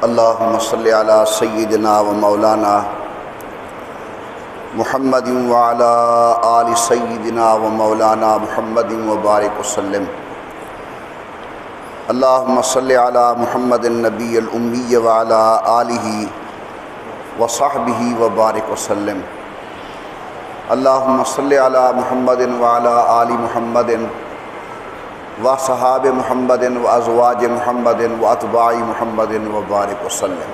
اللہم صلی علی سیدنا و مولانا محمد وعلی آل سیدنا و مولانا محمد وبارک وسلم۔ اللہم صلی علی محمد النبی الامی وعلی آلہ وصحبہ وبارک وسلم۔ اللہم صلی علی محمد وعلی آل محمد وصحاب محمد وازواج محمد واتباع محمد وبارک وسلم۔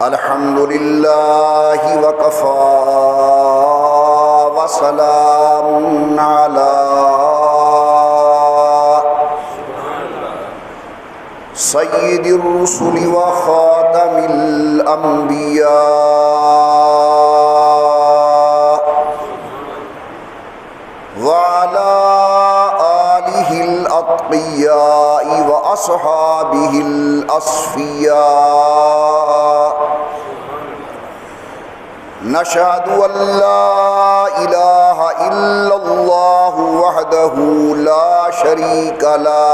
الحمدللہ وکفی وسلام علی سید الرسل وخاتم الانبیاء وعلی آلہ الاتقیاء واصحابہ الاصفیاء۔ نشہد ان لا الہ الا اللہ وحدہ لا شریک لہ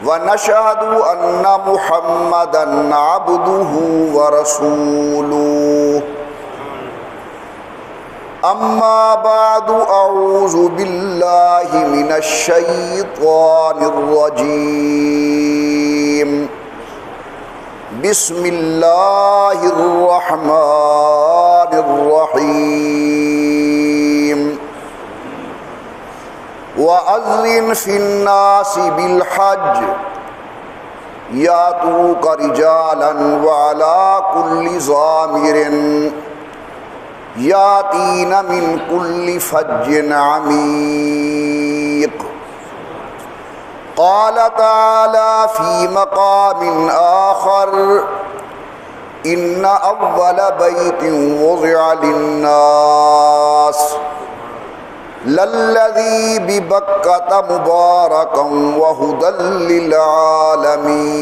ونشہد ان محمدا عبدہ ورسولہ۔ اما بعد اعوذ باللہ من الشیطان الرجیم۔ بسم اللہ الرحمن الرحیم۔ وَأَذِّنْ فِي النَّاسِ بِالْحَجِّ يَأْتُوكَ رِجَالًا وَعَلَى كُلِّ ضَامِرٍ يَأْتِينَ مِنْ كُلِّ فَجٍّ عَمِيقٍ۔ قال تعالى في مقام آخر إن أول بيت وضع للناس للذي ببكة مباركا وهدى للعالمين۔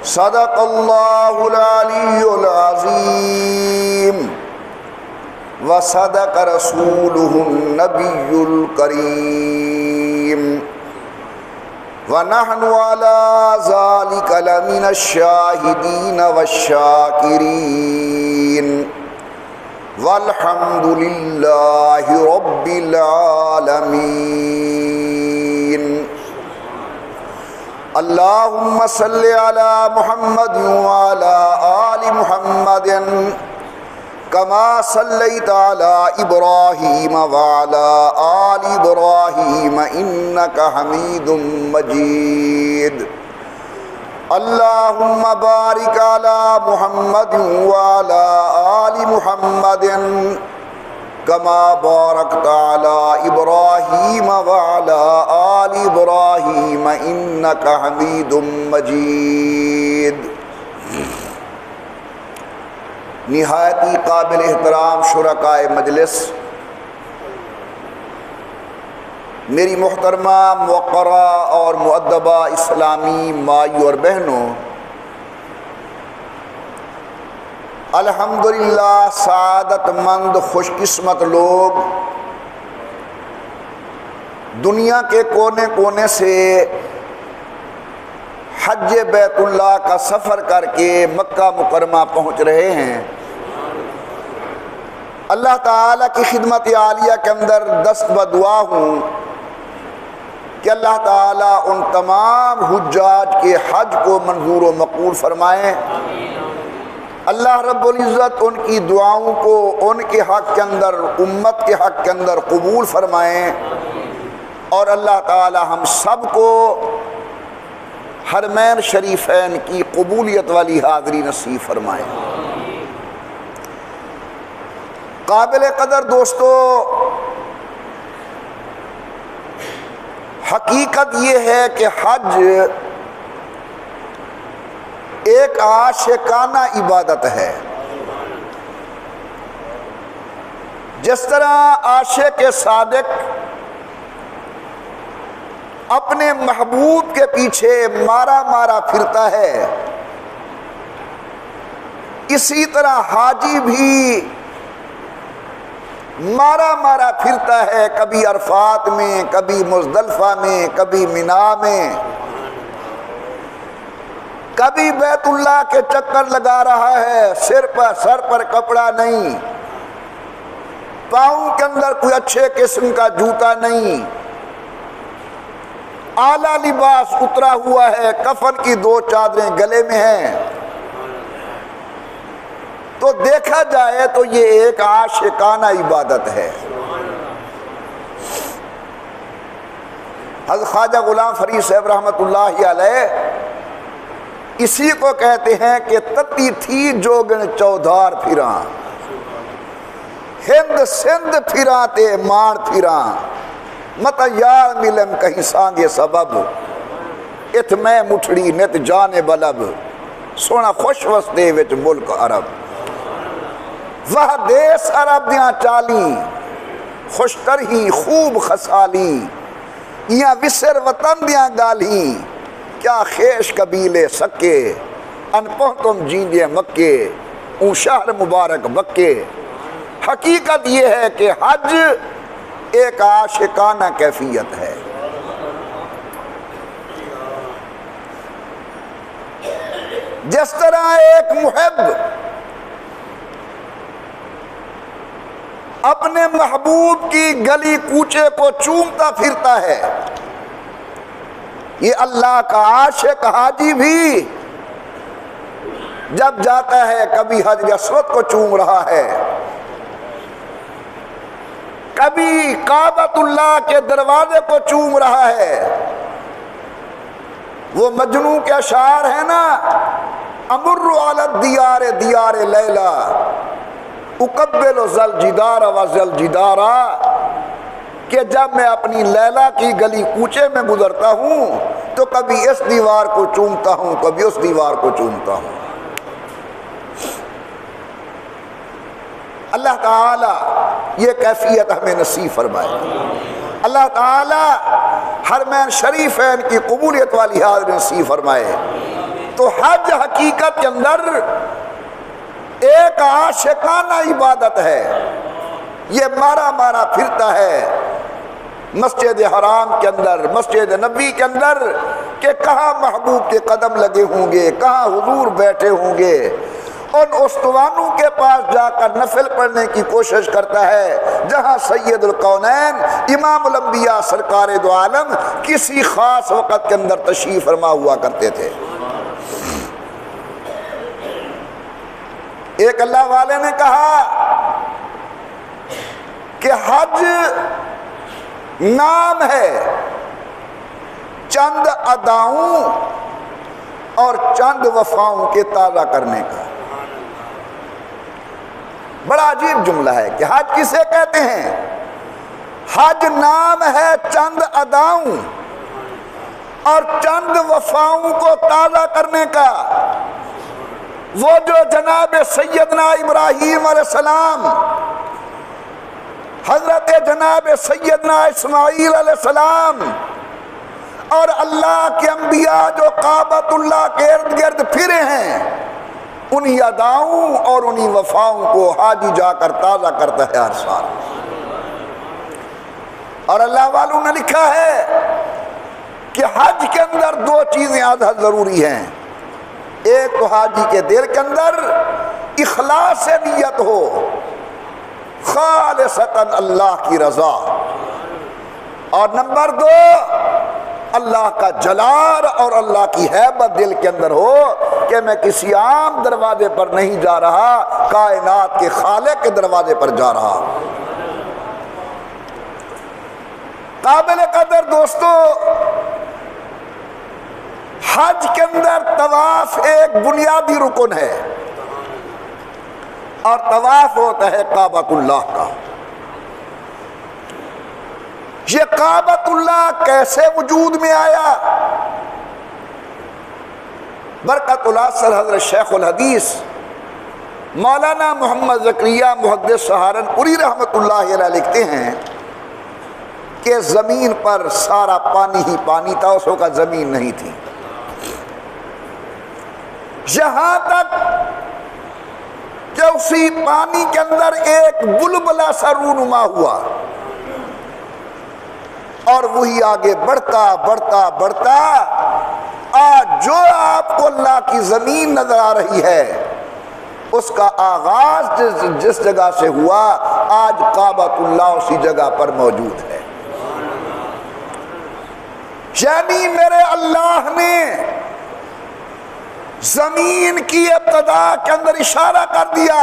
صدق الله العلي العظيم وصدق رسوله النبي الكريم ونحن على ذلك لمن الشاهدين والشاكرين والحمد لله رب العالمين۔ اللهم صل على محمد وعلى آل محمد كما صليت على إبراهيم وعلى آل إبراهيم إنك حميد مجيد۔ اللهم بارك على محمد وعلى آل محمد كما باركت على إبراهيم وعلى آل إبراهيم إنك حميد مجيد۔ نہایتی قابل احترام شرکائے مجلس، میری محترمہ موقرہ اور مؤدبہ اسلامی مائیوں اور بہنوں، الحمدللہ سعادت مند خوش قسمت لوگ دنیا کے کونے کونے سے حج بیت اللہ کا سفر کر کے مکہ مکرمہ پہنچ رہے ہیں۔ اللہ تعالیٰ کی خدمت عالیہ کے اندر دست بدعا ہوں کہ اللہ تعالیٰ ان تمام حجاج کے حج کو منظور و مقبول فرمائیں۔ اللہ رب العزت ان کی دعاؤں کو ان کے حق کے اندر، امت کے حق کے اندر قبول فرمائیں، اور اللہ تعالیٰ ہم سب کو حرمین شریفین کی قبولیت والی حاضری نصیب فرمائیں۔ قابل قدر دوستو، حقیقت یہ ہے کہ حج ایک عاشقانہ عبادت ہے۔ جس طرح عاشق صادق اپنے محبوب کے پیچھے مارا مارا پھرتا ہے، اسی طرح حاجی بھی مارا مارا پھرتا ہے، کبھی عرفات میں، کبھی مزدلفہ میں، کبھی مینا میں، کبھی بیت اللہ کے چکر لگا رہا ہے، سر پر کپڑا نہیں، پاؤں کے اندر کوئی اچھے قسم کا جوتا نہیں، اعلیٰ لباس اترا ہوا ہے، کفن کی 2 چادریں گلے میں ہیں، تو دیکھا جائے تو یہ ایک عاشقانہ عبادت ہے۔ حضرت خواجہ غلام فرید صاحب رحمۃ اللہ علیہ اسی کو کہتے ہیں کہ تتی تھی جوگن چودھار پھراں، ہند سندھ پھراں تے مان پھراں، مت یار ملن کہیں سانگے سبب، ات میں مٹھڑی نت جانے بلب، سونا خوش وسدے وچ ملک عرب، وہ دیس عرب دیاں چالی، خوشتر ہی خوب خسالی، یا وسر وطن دیاں گالی، کیا خیش قبیلے سکے، ان پہنتم جیندے مکے، اون شہر مبارک بکے۔ حقیقت یہ ہے کہ حج ایک عاشقانہ کیفیت ہے۔ جس طرح ایک محب اپنے محبوب کی گلی کوچے کو چومتا پھرتا ہے، یہ اللہ کا عاشق حاجی بھی جب جاتا ہے کبھی حجر اسود کو چوم رہا ہے، کبھی کعبۃ اللہ کے دروازے کو چوم رہا ہے۔ وہ مجنوں کے اشعار ہیں نا، امر علی الدیار دیار لیلا، اقبل ذل جدار و ذل جدارا، کہ جب میں اپنی لیلا کی گلی کوچے میں گزرتا ہوں تو کبھی اس دیوار کو چومتا ہوں، کبھی اس دیوار کو چومتا ہوں۔ اللہ تعالی یہ کیفیت ہمیں نصیب فرمائے۔ اللہ تعالی حرمین شریفین کی قبولیت والی حاضر نصیب فرمائے۔ تو حج حقیقت کے اندر ایک عاشقانہ عبادت ہے، یہ مارا مارا پھرتا ہے مسجد حرام کے اندر، مسجد نبی کے اندر، کہ کہاں محبوب کے قدم لگے ہوں گے، کہاں حضور بیٹھے ہوں گے، ان استوانوں کے پاس جا کر نفل پڑھنے کی کوشش کرتا ہے جہاں سید القونین امام الانبیاء سرکار دو عالم کسی خاص وقت کے اندر تشریف فرما ہوا کرتے تھے۔ ایک اللہ والے نے کہا کہ حج نام ہے چند اداؤں اور چند وفاؤں کے تازہ کرنے کا۔ بڑا عجیب جملہ ہے کہ حج کسے کہتے ہیں؟ حج نام ہے چند اداؤں اور چند وفاؤں کو تازہ کرنے کا۔ وہ جو جناب سیدنا ابراہیم علیہ السلام، حضرت جناب سیدنا اسماعیل علیہ السلام اور اللہ کے انبیاء جو کعبۃ اللہ کے ارد گرد پھرے ہیں، انہی اداؤں اور انہی وفاؤں کو حاجی جا کر تازہ کرتا ہے ہر سال۔ اور اللہ والوں نے لکھا ہے کہ حج کے اندر 2 چیزیں ازحد ضروری ہیں۔ ایک تو حاجی کے دل کے اندر اخلاص نیت ہو، خالصتاً اللہ کی رضا، اور نمبر 2 اللہ کا جلال اور اللہ کی ہیبت دل کے اندر ہو کہ میں کسی عام دروازے پر نہیں جا رہا، کائنات کے خالق کے دروازے پر جا رہا۔ قابل قدر دوستو، حج کے اندر طواف ایک بنیادی رکن ہے، اور طواف ہوتا ہے کعبۃ اللہ کا۔ یہ کعبۃ اللہ کیسے وجود میں آیا؟ برکت الاثر حضرت شیخ الحدیث مولانا محمد زکریہ محدث سہارنپوری رحمۃ اللہ علیہ لکھتے ہیں کہ زمین پر سارا پانی ہی پانی تھا، اس وقت زمین نہیں تھی، یہاں تک کہ اسی پانی کے اندر ایک بلبلہ سا رونما ہوا اور وہی آگے بڑھتا بڑھتا بڑھتا آج جو آپ کو اللہ کی زمین نظر آ رہی ہے اس کا آغاز جس جگہ سے ہوا آج کعبۃ اللہ اسی جگہ پر موجود ہے۔ یعنی میرے اللہ نے زمین کی ابتدا کے اندر اشارہ کر دیا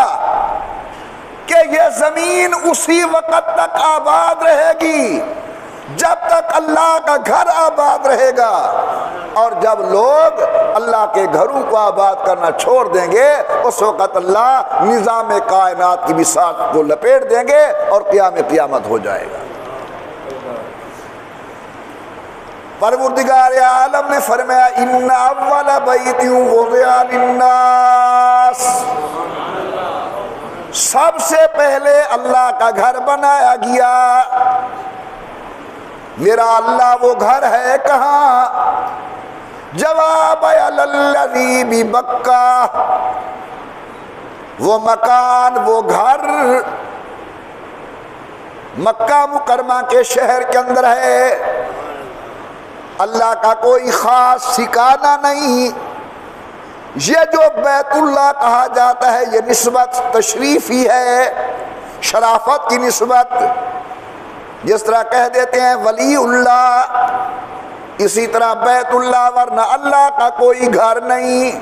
کہ یہ زمین اسی وقت تک آباد رہے گی جب تک اللہ کا گھر آباد رہے گا، اور جب لوگ اللہ کے گھروں کو آباد کرنا چھوڑ دیں گے اس وقت اللہ نظام کائنات کی بساط کو لپیٹ دیں گے اور قیامت ہو جائے گا۔ پروردگار عالم نے فرمایا ان اول بیت وضع للناس، سب سے پہلے اللہ کا گھر بنایا گیا۔ میرا اللہ وہ گھر ہے کہاں؟ جواب الذی ببکہ، وہ مکان وہ گھر مکہ مکرمہ کے شہر کے اندر ہے۔ اللہ کا کوئی خاص ٹھکانہ نہیں، یہ جو بیت اللہ کہا جاتا ہے یہ نسبت تشریفی ہے، شرافت کی نسبت، جس طرح کہہ دیتے ہیں ولی اللہ، اسی طرح بیت اللہ، ورنہ اللہ کا کوئی گھر نہیں،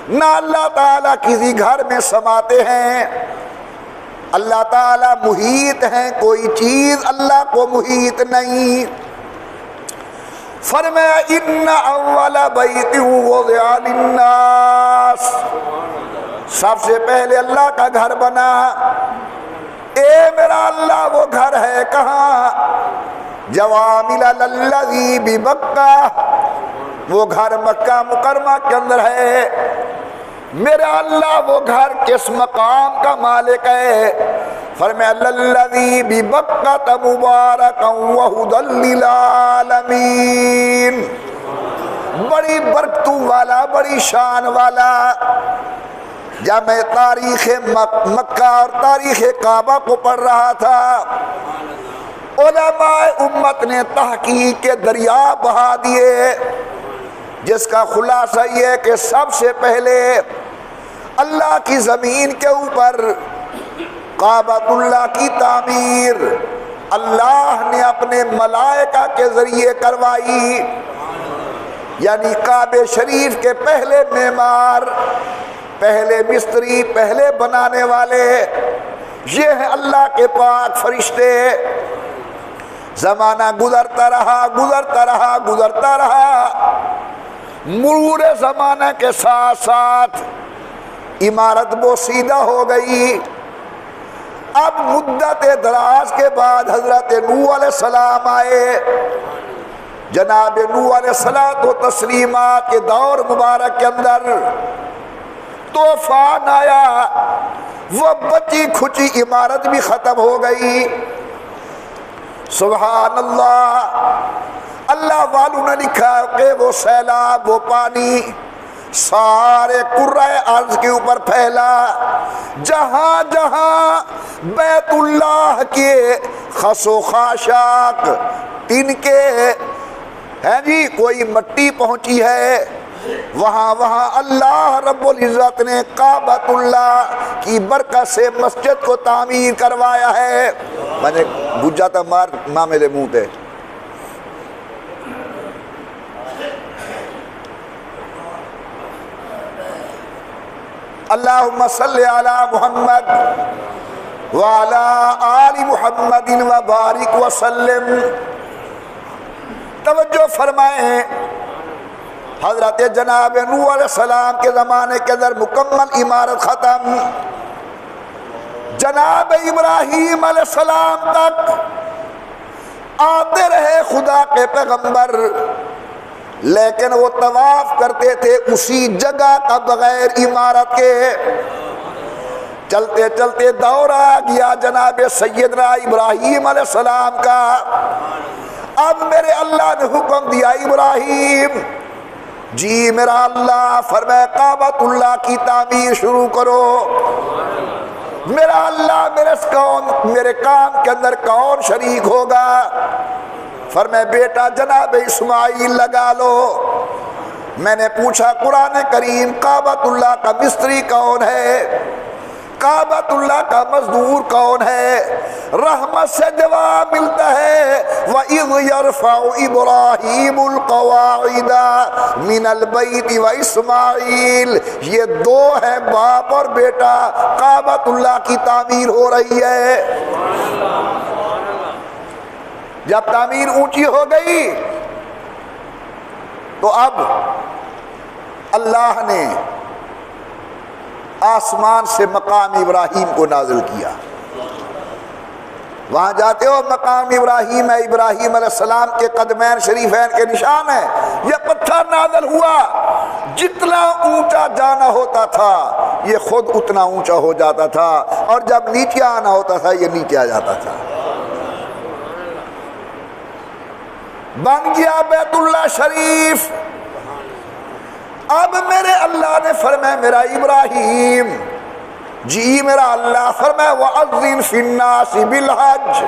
نہ اللہ تعالیٰ کسی گھر میں سماتے ہیں۔ اللہ تعالیٰ محیط ہیں، کوئی چیز اللہ کو محیط نہیں۔ فرمایا ان اول بیت وضع للناس، سب سے پہلے اللہ کا گھر بنا۔ اے میرا اللہ وہ گھر ہے کہاں؟ جوامل الذی ببکہ، وہ گھر مکہ مکرمہ کے اندر ہے۔ میرا اللہ وہ گھر کس مقام کا مالک ہے؟ فرمایا الذی ببکہ مبارکا وہدی للعالمین، بڑی برکتوں والا، بڑی شان والا۔ جب میں تاریخ مکہ اور تاریخ کعبہ کو پڑھ رہا تھا، علماء امت نے تحقیق کے دریا بہا دیے، جس کا خلاصہ یہ ہے کہ سب سے پہلے اللہ کی زمین کے اوپر کعبۃ اللہ کی تعمیر اللہ نے اپنے ملائکہ کے ذریعے کروائی، یعنی کعبہ شریف کے پہلے معمار، پہلے مستری، پہلے بنانے والے یہ ہیں اللہ کے پاک فرشتے۔ زمانہ گزرتا رہا گزرتا رہا گزرتا رہا، مرور زمانہ کے ساتھ ساتھ عمارت بوسیدہ ہو گئی۔ اب مدت دراز کے بعد حضرت نوح علیہ السلام آئے، جناب نوح علیہ الصلوۃ و تسلیمات کے دور مبارک کے اندر طوفان آیا، وہ بچی کھچی عمارت بھی ختم ہو گئی۔ سبحان اللہ، اللہ والوں نے لکھا کہ وہ سیلاب، وہ پانی سارے کرۂ ارض کے اوپر پھیلا، جہاں جہاں بیت اللہ کے خس و خاشاک ان کے ہیں جی کوئی مٹی پہنچی ہے، وہاں وہاں اللہ رب العزت نے کعبۃ اللہ کی برکت سے مسجد کو تعمیر کروایا ہے۔ میں نے بجھا تھا مار ماں میرے منہ تے، اللہم صلی علی محمد وعلی آل محمد وبارک وسلم۔ توجہ فرمائیں، حضرت جناب نوح علیہ السلام کے زمانے کے اندر مکمل عمارت ختم، جناب ابراہیم علیہ السلام تک آتے رہے خدا کے پیغمبر، لیکن وہ طواف کرتے تھے اسی جگہ کا بغیر عمارت کے۔ چلتے چلتے دور آ گیا جناب سیدنا ابراہیم علیہ السلام کا۔ اب میرے اللہ نے حکم دیا ابراہیم، جی میرا اللہ، فرمایا کعبۃ اللہ کی تعمیر شروع کرو۔ میرا اللہ میرے کام کے اندر کون شریک ہوگا؟ فرمایا بیٹا جناب اسماعیل لگا لو۔ میں نے پوچھا قرآن کریم کعبۃ اللہ کا مستری کون ہے؟ کعبۃ اللہ کا مزدور کون ہے؟ رحمت سے جواب ملتا ہے وَإِذْ يَرْفَعُ إِبْرَاهِيمُ الْقَوَاعِدَ مِنَ الْبَيْتِ وَإِسْمَاعِيل، یہ دو ہیں باپ اور بیٹا، کعبۃ اللہ کی تعمیر ہو رہی ہے۔ جب تعمیر اونچی ہو گئی تو اب اللہ نے آسمان سے مقام ابراہیم کو نازل کیا۔ وہاں جاتے ہو مقام ابراہیم ہے، ابراہیم علیہ السلام کے قدمین شریفین کے نشان ہے۔ یہ پتھر نازل ہوا، جتنا اونچا جانا ہوتا تھا یہ خود اتنا اونچا ہو جاتا تھا، اور جب نیچے آنا ہوتا تھا یہ نیچے آ جاتا تھا۔ بن گیا بیت اللہ شریف۔ اب میرے اللہ نے فرمایا میرا ابراہیم، جی میرا اللہ، فرمایا وَأَذِّنْ فِي النَّاسِ بِالْحَجِّ،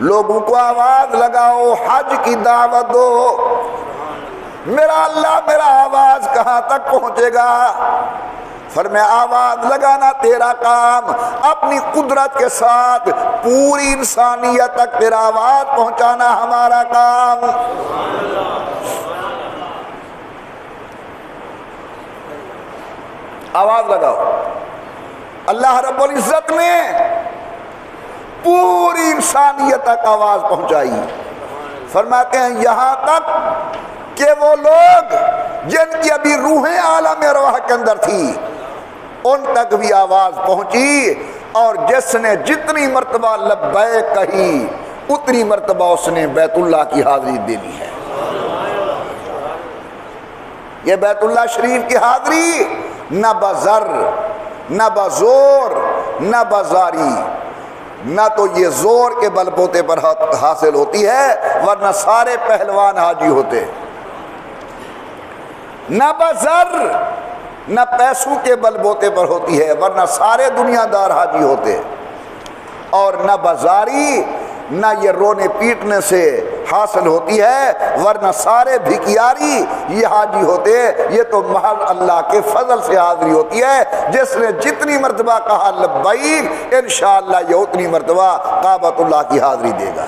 لوگوں کو آواز لگاؤ، حج کی دعوت دو۔ میرا اللہ میرا آواز کہاں تک پہنچے گا؟ فرمایا آواز لگانا تیرا کام، اپنی قدرت کے ساتھ پوری انسانیت تک تیرا آواز پہنچانا ہمارا کام۔ آواز لگاؤ۔ اللہ رب العزت نے پوری انسانیت تک آواز پہنچائی۔ فرماتے ہیں یہاں تک کہ وہ لوگ جن کی ابھی روحیں عالم ارواح کے اندر تھی ان تک بھی آواز پہنچی، اور جس نے جتنی مرتبہ لبیک کہی اتنی مرتبہ اس نے بیت اللہ کی حاضری دے دی ہے۔ یہ بیت اللہ شریف کی حاضری نہ بزر، نہ بزور، نہ بزاری، نہ تو یہ زور کے بل بوتے پر حاصل ہوتی ہے ورنہ سارے پہلوان حاجی ہوتے، نہ بزر نہ پیسوں کے بل بوتے پر ہوتی ہے ورنہ سارے دنیا دار حاجی ہوتے، اور نہ بازاری نہ یہ رونے پیٹنے سے حاصل ہوتی ہے ورنہ سارے بھکیاری یہ حاجی ہوتے۔ یہ تو محض اللہ کے فضل سے حاضری ہوتی ہے۔ جس نے جتنی مرتبہ کہا لبیک، انشاءاللہ یہ اتنی مرتبہ کعبۃ اللہ کی حاضری دے گا۔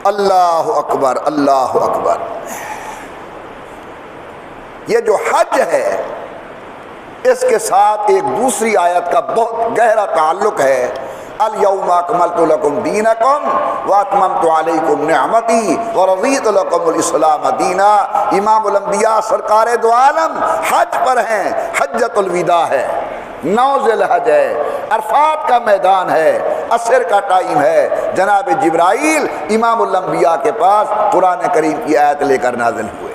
اللہ اکبر، اللہ اکبر۔ یہ جو حج ہے اس کے ساتھ ایک دوسری آیت کا بہت گہرا تعلق ہے۔ الیوم اکملت لکم دینکم واتممت علیکم نعمتی ورضیت لکم الاسلام دینا۔ امام الانبیاء سرکار دو عالم حج پر ہیں، حجۃ الوداع ہے، 9 ذی الحج ہے، عرفات کا میدان ہے، عصر کا ٹائم ہے۔ جناب جبرائیل امام الانبیاء کے پاس قرآن کریم کی آیت لے کر نازل ہوئے۔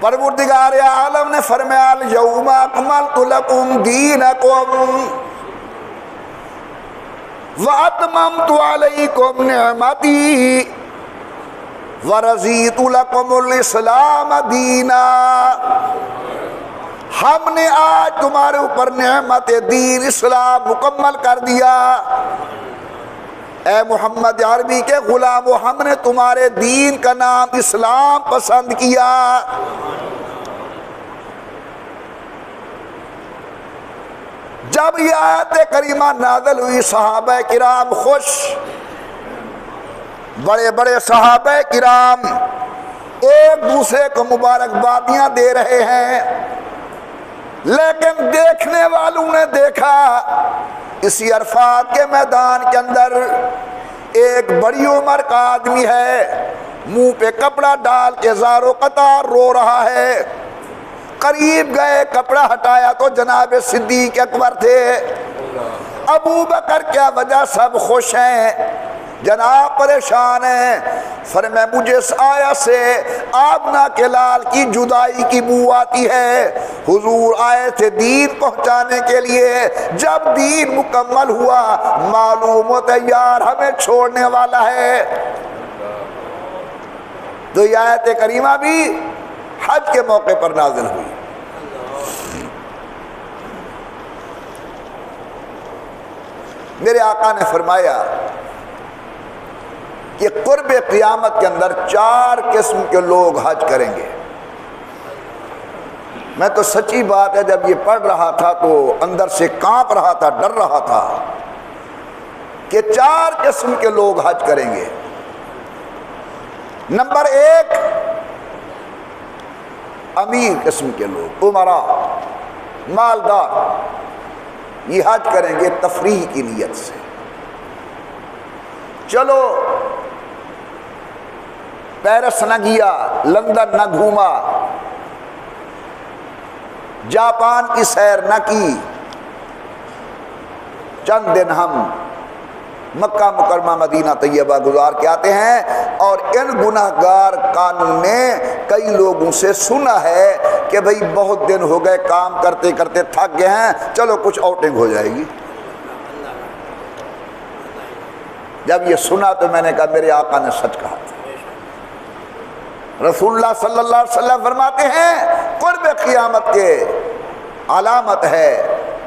پروردگار عالم نے فرمایا الیوم اکملت لکم دینکم واتممت علیکم نعمتی ورضیت لکم الاسلام دینا۔ ہم نے آج تمہارے اوپر نعمت دین اسلام مکمل کر دیا۔ اے محمد عربی کے غلام، ہم نے تمہارے دین کا نام اسلام پسند کیا۔ جب یہ آیت کریمہ نازل ہوئی صحابہ کرام خوش، بڑے بڑے صحابہ کرام ایک دوسرے کو مبارکبادیاں دے رہے ہیں، لیکن دیکھنے والوں نے دیکھا اسی عرفات کے میدان کے اندر ایک بڑی عمر کا آدمی ہے، منہ پہ کپڑا ڈال کے زار و قطار رو رہا ہے۔ قریب گئے، کپڑا ہٹایا تو جناب صدیق اکبر تھے۔ ابو بکر کیا وجہ؟ سب خوش ہیں، جناب پریشان ہیں۔ فرمایا مجھے اس آیت سے آمنہ کے لال کی جدائی کی بو آتی ہے۔ حضور آئے تھے دین پہنچانے کے لیے، جب دین مکمل ہوا معلوم ہوتا ہے یار ہمیں چھوڑنے والا ہے۔ تو یہ آیت کریمہ بھی حج کے موقع پر نازل ہوئی۔ میرے آقا نے فرمایا کہ قرب قیامت کے اندر 4 قسم کے لوگ حج کریں گے۔ میں تو سچی بات ہے جب یہ پڑھ رہا تھا تو اندر سے کانپ رہا تھا، ڈر رہا تھا کہ 4 قسم کے لوگ حج کریں گے۔ نمبر 1 امیر قسم کے لوگ، امراء، مالدار، یہ حج کریں گے تفریح کی نیت سے۔ چلو پیرس نہ گیا، لندن نہ گھوما، جاپان کی سیر نہ کی، چند دن ہم مکہ مکرمہ مدینہ طیبہ گزار کے آتے ہیں، اور ان گناہگار قانون نے کئی لوگوں سے سنا ہے کہ بھئی بہت دن ہو گئے کام کرتے کرتے تھک گئے ہیں، چلو کچھ آؤٹنگ ہو جائے گی۔ جب یہ سنا تو میں نے کہا میرے آقا نے سچ کہا تھا۔ رسول اللہ صلی اللہ علیہ وسلم فرماتے ہیں قرب قیامت کے علامت ہے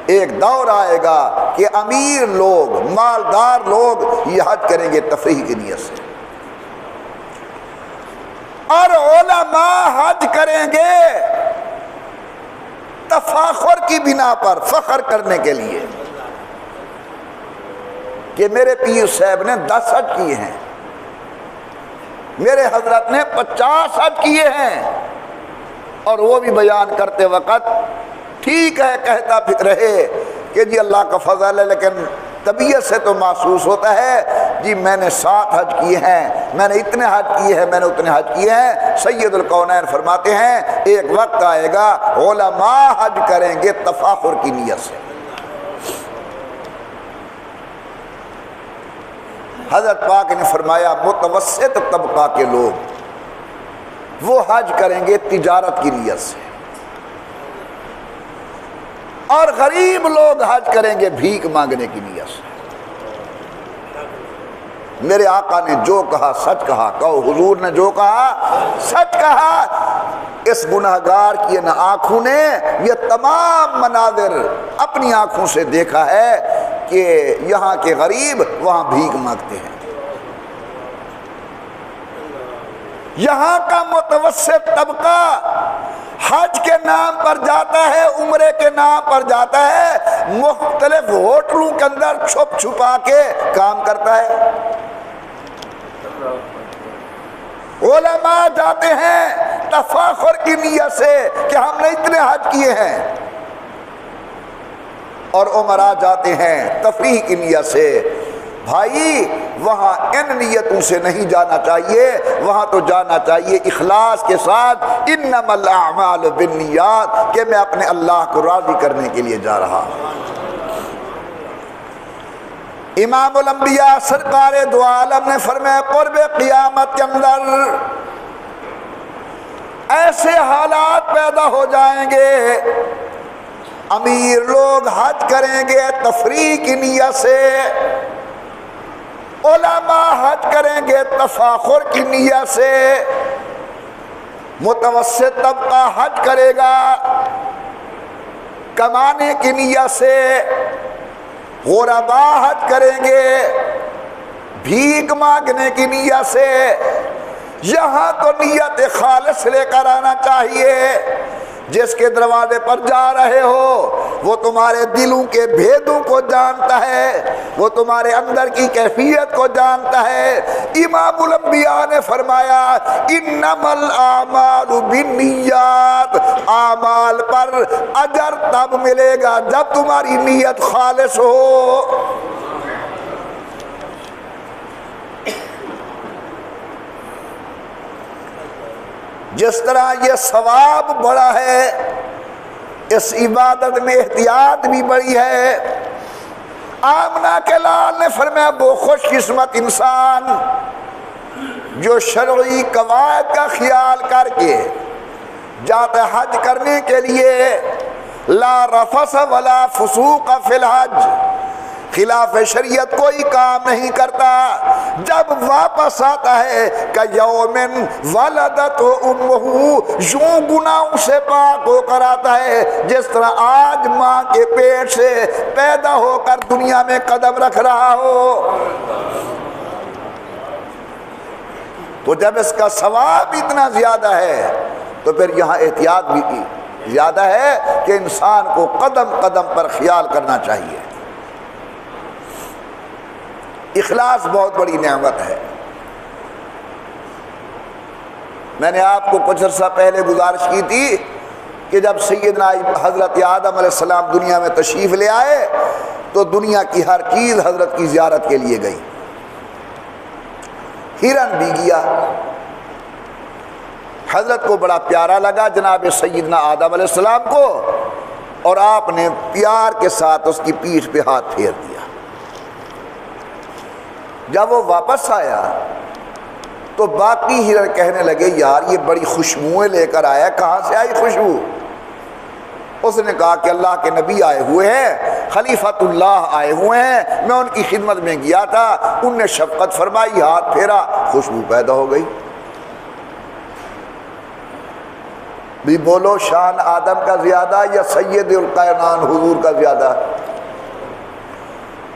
ایک دور آئے گا کہ امیر لوگ، مالدار لوگ یہ حج کریں گے تفریح کی نیت سے، اور علماء حج کریں گے تفاخر کی بنا پر، فخر کرنے کے لیے کہ میرے پیر صاحب نے 10 حج کیے ہیں، میرے حضرت نے 50 حج کیے ہیں، اور وہ بھی بیان کرتے وقت ٹھیک ہے کہتا رہے کہ جی اللہ کا فضل ہے، لیکن طبیعت سے تو محسوس ہوتا ہے جی میں نے 7 حج کیے ہیں، میں نے اتنے حج کیے ہیں، میں نے اتنے حج کیے ہیں۔ سید الکونین فرماتے ہیں ایک وقت آئے گا علماء حج کریں گے تفاخر کی نیت سے۔ حضرت پاک نے فرمایا متوسط طبقہ کے لوگ وہ حج کریں گے تجارت کی نیت سے، اور غریب لوگ حج کریں گے بھیک مانگنے کی نیت سے۔ میرے آقا نے جو کہا سچ کہا، کہو حضور نے جو کہا سچ کہا۔ اس گناہگار کی ان آنکھوں نے یہ تمام مناظر اپنی آنکھوں سے دیکھا ہے کہ یہاں کے غریب وہاں بھیک مانگتے ہیں، یہاں کا متوسط طبقہ حج کے نام پر جاتا ہے، عمرے کے نام پر جاتا ہے، مختلف ہوٹلوں کے اندر چھپ چھپا کے کام کرتا ہے۔ علماء جاتے ہیں تفاخر کی نیت سے کہ ہم نے اتنے حج کیے ہیں، اور عمراء جاتے ہیں تفریح کی نیت سے۔ بھائی وہاں ان نیتوں سے نہیں جانا چاہیے، وہاں تو جانا چاہیے اخلاص کے ساتھ، انما الاعمال بالنیات، کہ میں اپنے اللہ کو راضی کرنے کے لیے جا رہا ہوں۔ امام الانبیاء سرکار دو عالم نے فرمایا قرب قیامت کے اندر ایسے حالات پیدا ہو جائیں گے، امیر لوگ حج کریں گے تفریح کی نیت سے، علماء حج کریں گے تفاخر کی نیت سے، متوسط طبقہ حج کرے گا کمانے کی نیت سے، غرباء حج کریں گے بھیک مانگنے کی نیت سے۔ یہاں تو نیت خالص لے کر آنا چاہیے۔ جس کے دروازے پر جا رہے ہو وہ تمہارے دلوں کے بھیدوں کو جانتا ہے، وہ تمہارے اندر کی کیفیت کو جانتا ہے۔ امام الانبیاء نے فرمایا انما الاعمال بالنیات، اعمال پر اجر تب ملے گا جب تمہاری نیت خالص ہو۔ جس طرح یہ ثواب بڑا ہے، اس عبادت میں احتیاط بھی بڑی ہے۔ آمنہ کے لال نے فرمایا وہ خوش قسمت انسان جو شرعی قواعد کا خیال کر کے جاتا ہے حج کرنے کے لیے، لا رفث ولا فسوق فی الحج، خلاف شریعت کوئی کام نہیں کرتا، جب واپس آتا ہے کہ یومن ولدت امہ، یوں گناہوں سے پاک ہو کر آتا ہے جس طرح آج ماں کے پیٹ سے پیدا ہو کر دنیا میں قدم رکھ رہا ہو۔ تو جب اس کا ثواب اتنا زیادہ ہے تو پھر یہاں احتیاط بھی زیادہ ہے کہ انسان کو قدم قدم پر خیال کرنا چاہیے۔ اخلاص بہت بڑی نعمت ہے۔ میں نے آپ کو کچھ عرصہ پہلے گزارش کی تھی کہ جب سیدنا حضرت آدم علیہ السلام دنیا میں تشریف لے آئے تو دنیا کی ہر چیز حضرت کی زیارت کے لیے گئی، ہرن بھی گیا۔ حضرت کو بڑا پیارا لگا جناب سیدنا آدم علیہ السلام کو، اور آپ نے پیار کے ساتھ اس کی پیٹھ پہ ہاتھ پھیر دیا۔ جب وہ واپس آیا تو باقی ہرن کہنے لگے یار یہ بڑی خوشبوئیں لے کر آیا، کہاں سے آئی خوشبو؟ اس نے کہا کہ اللہ کے نبی آئے ہوئے ہیں، خلیفۃ اللہ آئے ہوئے ہیں، میں ان کی خدمت میں گیا تھا، ان نے شفقت فرمائی، ہاتھ پھیرا، خوشبو پیدا ہو گئی۔ بھی بولو شان آدم کا زیادہ یا سید القینان حضور کا زیادہ؟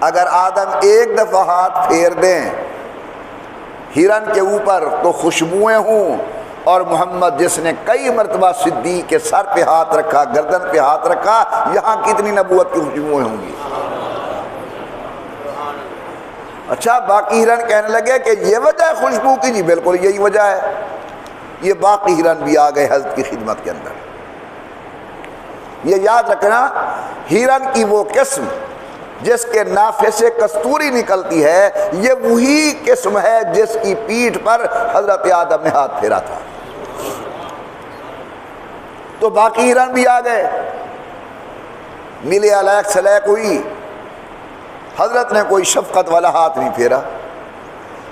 اگر آدم ایک دفعہ ہاتھ پھیر دیں ہرن کے اوپر تو خوشبوئیں ہوں، اور محمد جس نے کئی مرتبہ صدیق کے سر پہ ہاتھ رکھا، گردن پہ ہاتھ رکھا، یہاں کتنی نبوت کی خوشبوئیں ہوں گی۔ اچھا باقی ہرن کہنے لگے کہ یہ وجہ ہے خوشبو کی؟ جی بالکل یہی وجہ ہے۔ یہ باقی ہرن بھی آ گئے حضرت کی خدمت کے اندر۔ یہ یاد رکھنا ہرن کی وہ قسم جس کے نافے سے کستوری نکلتی ہے، یہ وہی قسم ہے جس کی پیٹھ پر حضرت آدم نے ہاتھ پھیرا تھا۔ تو باقی ہرن بھی آ گئے، ملے علیک سلیک ہوئی، حضرت نے کوئی شفقت والا ہاتھ نہیں پھیرا۔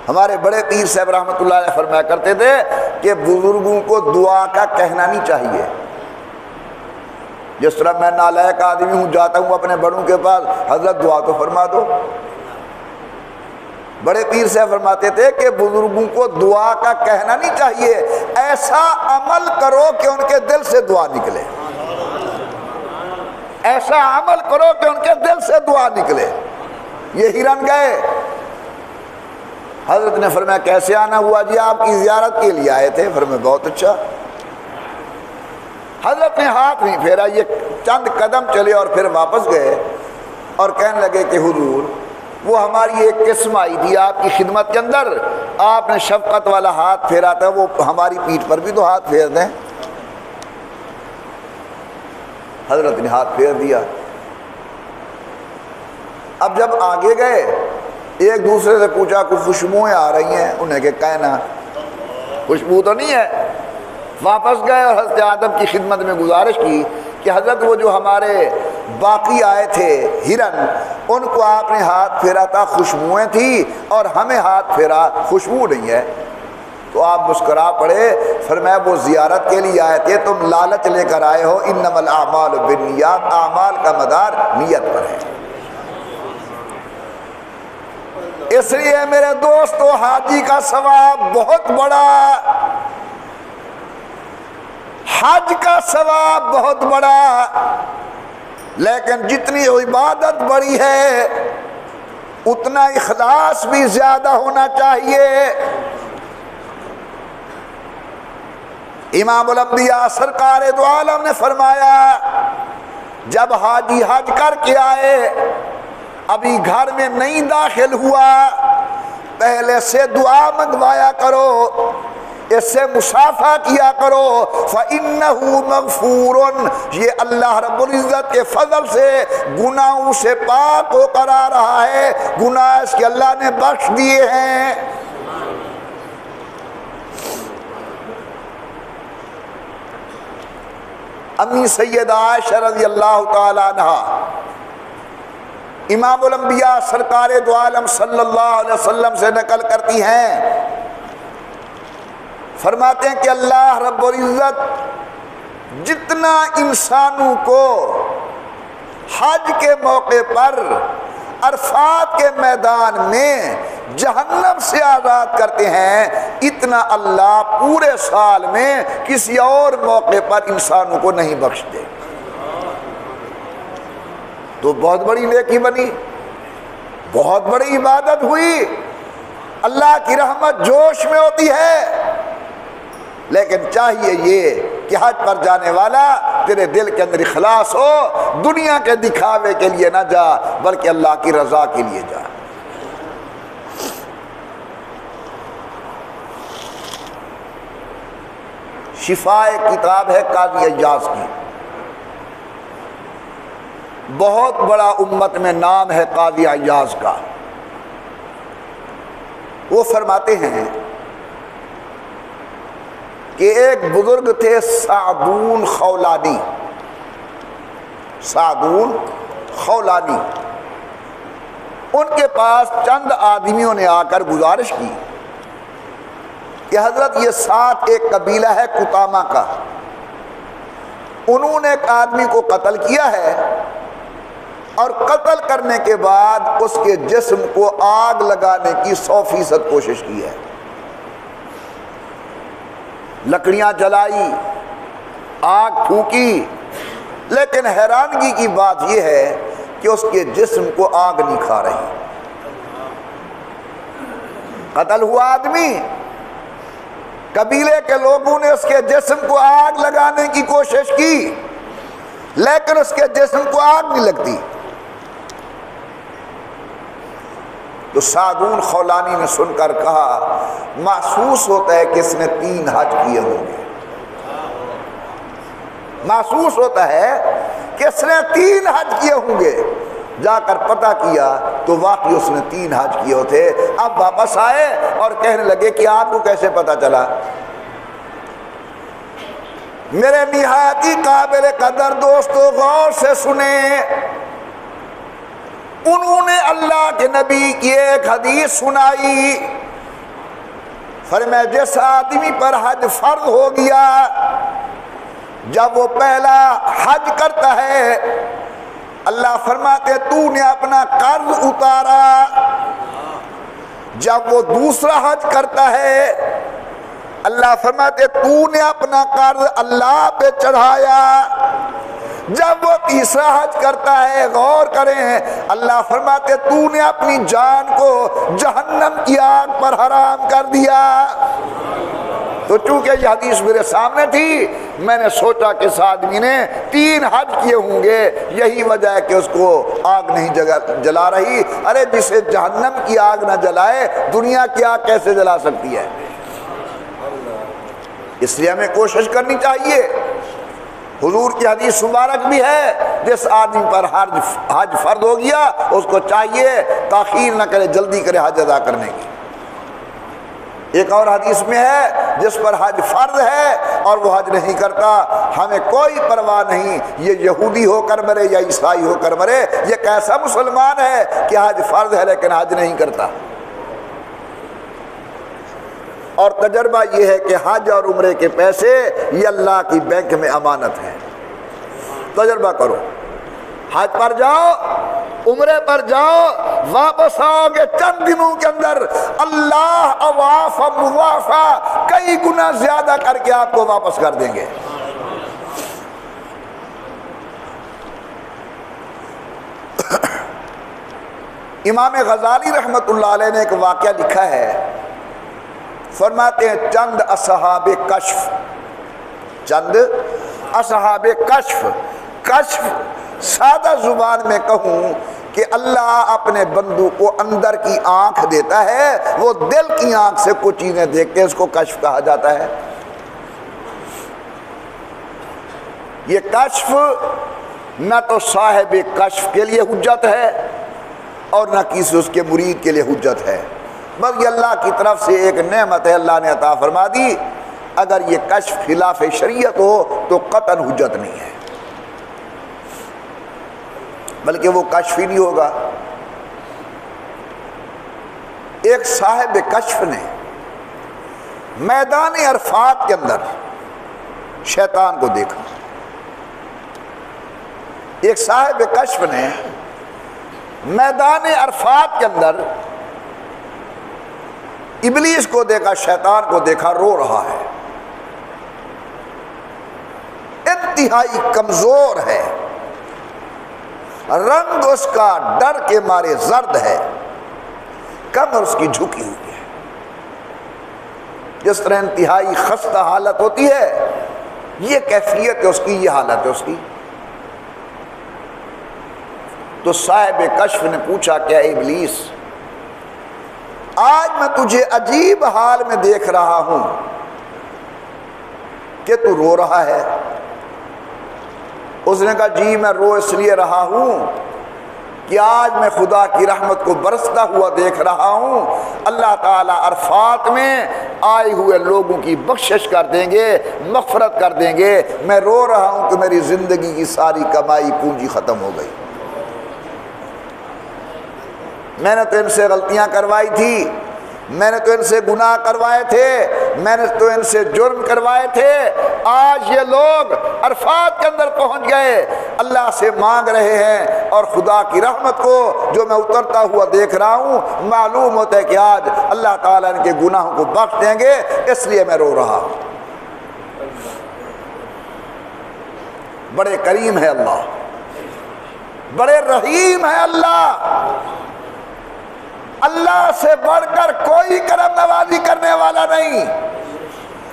ہمارے بڑے پیر صاحب رحمۃ اللہ علیہ فرمایا کرتے تھے کہ بزرگوں کو دعا کا کہنا نہیں چاہیے۔ جس طرح میں نالائق آدمی ہوں، جاتا ہوں اپنے بڑوں کے پاس، حضرت دعا تو فرما دو۔ بڑے پیر سے فرماتے تھے کہ بزرگوں کو دعا کا کہنا نہیں چاہیے، ایسا عمل کرو کہ ان کے دل سے دعا نکلے، ایسا عمل کرو کہ ان کے دل سے دعا نکلے۔ یہ ہرن گئے، حضرت نے فرمایا کیسے آنا ہوا؟ جی آپ کی زیارت کے لیے آئے تھے۔ فرمایا بہت اچھا۔ حضرت نے ہاتھ نہیں پھیرا، یہ چند قدم چلے اور پھر واپس گئے اور کہنے لگے کہ حضور وہ ہماری ایک قسم آئی تھی آپ کی خدمت کے اندر، آپ نے شفقت والا ہاتھ پھیرا تھا، وہ ہماری پیٹھ پر بھی تو ہاتھ پھیر دیں۔ حضرت نے ہاتھ پھیر دیا۔ اب جب آگے گئے ایک دوسرے سے پوچھا کچھ خوشبوئیں آ رہی ہیں؟ انہیں کہ کہنا خوشبو تو نہیں ہے۔ واپس گئے اور حضرت آدم کی خدمت میں گزارش کی کہ حضرت وہ جو ہمارے باقی آئے تھے ہرن، ان کو آپ نے ہاتھ پھیرا تھا، خوشبوئیں تھی، اور ہمیں ہاتھ پھیرا، خوشبو نہیں ہے۔ تو آپ مسکرا پڑے، فرمایا وہ زیارت کے لیے آئے تھے، تم لالچ لے کر آئے ہو، انما الاعمال بالنیات، اعمال کا مدار نیت پر ہے۔ اس لیے میرے دوستو حاجی کا ثواب بہت بڑا، حج کا ثواب بہت بڑا، لیکن جتنی عبادت بڑی ہے اتنا اخلاص بھی زیادہ ہونا چاہیے۔ امام الانبیاء سرکار دو عالم نے فرمایا جب حاجی حج کر کے آئے، ابھی گھر میں نہیں داخل ہوا، پہلے سے دعا منگوایا کرو، اس سے مصافحہ کیا کرو، فَإِنَّهُ مَغْفُورٌ، یہ اللہ رب العزت کے فضل سے گناہوں سے پاک ہو کر آ رہا ہے، گناہ اس کے اللہ نے بخش دیے ہیں۔ امی سیدہ عائشہ رضی اللہ تعالی عنہ امام الانبیاء سرکار دو عالم صلی اللہ علیہ وسلم سے نقل کرتی ہیں فرماتے ہیں کہ اللہ رب العزت جتنا انسانوں کو حج کے موقع پر عرفات کے میدان میں جہنم سے آزاد کرتے ہیں، اتنا اللہ پورے سال میں کسی اور موقع پر انسانوں کو نہیں بخشتے۔ تو بہت بڑی نیکی بنی، بہت بڑی عبادت ہوئی۔ اللہ کی رحمت جوش میں ہوتی ہے، لیکن چاہیے یہ کہ حج پر جانے والا تیرے دل کے اندر اخلاص ہو، دنیا کے دکھاوے کے لیے نہ جا بلکہ اللہ کی رضا کے لیے جا۔ شفا ایک کتاب ہے قاضی عیاض کی، بہت بڑا امت میں نام ہے قاضی عیاض کا۔ وہ فرماتے ہیں کہ ایک بزرگ تھے سعدون خولانی، سعدون خولانی، ان کے پاس چند آدمیوں نے آ کر گزارش کی کہ حضرت یہ ساتھ ایک قبیلہ ہے کتامہ کا، انہوں نے ایک آدمی کو قتل کیا ہے اور قتل کرنے کے بعد اس کے جسم کو آگ لگانے کی 100% کوشش کی ہے، لکڑیاں جلائی، آگ پھونکی، لیکن حیرانگی کی بات یہ ہے کہ اس کے جسم کو آگ نہیں کھا رہی۔ قتل ہوا آدمی، قبیلے کے لوگوں نے اس کے جسم کو آگ لگانے کی کوشش کی، لیکن اس کے جسم کو آگ نہیں لگتی۔ تو سعدون خولانی نے سن کر کہا محسوس ہوتا ہے کہ اس نے 3 حج کیے ہوں گے، محسوس ہوتا ہے کہ اس نے 3 حج کیے ہوں گے۔ جا کر پتہ کیا تو واقعی اس نے 3 حج کیے ہوتے۔ اب واپس آئے اور کہنے لگے کہ آپ کو کیسے پتہ چلا؟ میرے نہایت ہی قابل قدر دوستو غور سے سنیں، انہوں نے اللہ کے نبی کی ایک حدیث سنائی، فرمایا جس آدمی پر حج فرض ہو گیا، جب وہ پہلا حج کرتا ہے اللہ فرماتے تو نے اپنا قرض اتارا، جب وہ دوسرا حج کرتا ہے اللہ فرماتے تو نے اپنا قرض اللہ پہ چڑھایا، جب وہ تیسرا حج کرتا ہے غور کریں اللہ فرماتے تو نے اپنی جان کو جہنم کی آگ پر حرام کر دیا۔ تو چونکہ یہ حدیث میرے سامنے تھی میں نے سوچا کہ اس آدمی نے 3 حج کیے ہوں گے، یہی وجہ ہے کہ اس کو آگ نہیں جلا رہی۔ ارے جسے جہنم کی آگ نہ جلائے دنیا کی آگ کیسے جلا سکتی ہے؟ اس لیے ہمیں کوشش کرنی چاہیے۔ حضور کی حدیث مبارک بھی ہے جس آدمی پر حج فرض ہو گیا اس کو چاہیے تاخیر نہ کرے، جلدی کرے حج ادا کرنے کی۔ ایک اور حدیث میں ہے جس پر حج فرض ہے اور وہ حج نہیں کرتا، ہمیں کوئی پرواہ نہیں، یہ یہودی ہو کر مرے یا عیسائی ہو کر مرے، یہ کیسا مسلمان ہے کہ حج فرض ہے لیکن حج نہیں کرتا۔ اور تجربہ یہ ہے کہ حج اور عمرے کے پیسے یہ اللہ کی بینک میں امانت ہیں۔ تجربہ کرو، حج پر جاؤ، عمرے پر جاؤ، واپس آؤ گے چند دنوں کے اندر اللہ اضعاف مضاعفہ کئی گنا زیادہ کر کے آپ کو واپس کر دیں گے۔ امام غزالی رحمت اللہ علیہ نے ایک واقعہ لکھا ہے، فرماتے ہیں چند اصحاب کشف، چند اصحاب کشف، کشف سادہ زبان میں کہوں کہ اللہ اپنے بندوں کو اندر کی آنکھ دیتا ہے، وہ دل کی آنکھ سے کچھ چیزیں دیکھتے ہیں، اس کو کشف کہا جاتا ہے۔ یہ کشف نہ تو صاحب کشف کے لیے حجت ہے اور نہ کسی اس کے مرید کے لیے حجت ہے، بس یہ اللہ کی طرف سے ایک نعمت ہے، اللہ نے عطا فرما دی۔ اگر یہ کشف خلاف شریعت ہو تو قطعاً حجت نہیں ہے، بلکہ وہ کشف ہی نہیں ہوگا۔ ایک صاحب کشف نے میدان عرفات کے اندر شیطان کو دیکھا. ایک صاحب کشف نے میدان عرفات کے اندر ابلیس کو دیکھا، شیطان کو دیکھا، رو رہا ہے، انتہائی کمزور ہے، رنگ اس کا ڈر کے مارے زرد ہے، کمر اس کی جھکی ہوئی ہے. جس طرح انتہائی خستہ حالت ہوتی ہے، یہ کیفیت ہے اس کی، یہ حالت ہے اس کی. تو صاحب کشف نے پوچھا، کیا ابلیس، آج میں تجھے عجیب حال میں دیکھ رہا ہوں کہ تو رو رہا ہے. اس نے کہا جی میں رو اس لیے رہا ہوں کہ آج میں خدا کی رحمت کو برستا ہوا دیکھ رہا ہوں. اللہ تعالیٰ عرفات میں آئے ہوئے لوگوں کی بخشش کر دیں گے، مغفرت کر دیں گے. میں رو رہا ہوں کہ میری زندگی کی ساری کمائی پونجی ختم ہو گئی. میں نے تو ان سے غلطیاں کروائی تھی، میں نے تو ان سے گناہ کروائے تھے، میں نے تو ان سے جرم کروائے تھے. آج یہ لوگ عرفات کے اندر پہنچ گئے، اللہ سے مانگ رہے ہیں، اور خدا کی رحمت کو جو میں اترتا ہوا دیکھ رہا ہوں، معلوم ہوتا ہے کہ آج اللہ تعالیٰ ان کے گناہوں کو بخش دیں گے، اس لیے میں رو رہا ہوں. بڑے کریم ہے اللہ، بڑے رحیم ہے اللہ. اللہ سے بڑھ کر کوئی کرم نوازی کرنے والا نہیں.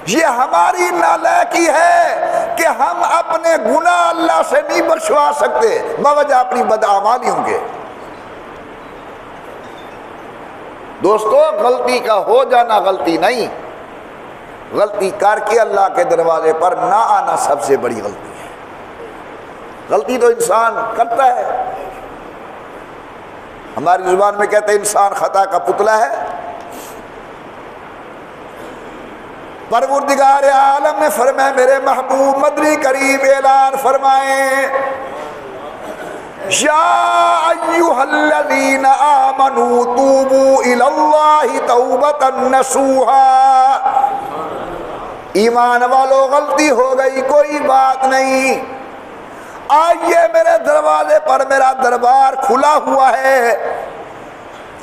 یہ ہماری نالائکی ہے کہ ہم اپنے گناہ اللہ سے نہیں بخشوا سکتے بوجہ اپنی بدعمالیوں کے. دوستو، غلطی کا ہو جانا غلطی نہیں، غلطی کر کے اللہ کے دروازے پر نہ آنا سب سے بڑی غلطی ہے. غلطی تو انسان کرتا ہے، ہماری زبان میں کہتے ہیں انسان خطا کا پتلا ہے. پروردگار عالم نے فرمایا، میرے محبوب مدنی کریم اعلان فرمائیں، یا ایھا الذین آمنوا توبوا الی اللہ توبۃ نصوحا. ایمان والو، غلطی ہو گئی کوئی بات نہیں، آئیے میرے دروازے پر، میرا دربار کھلا ہوا ہے،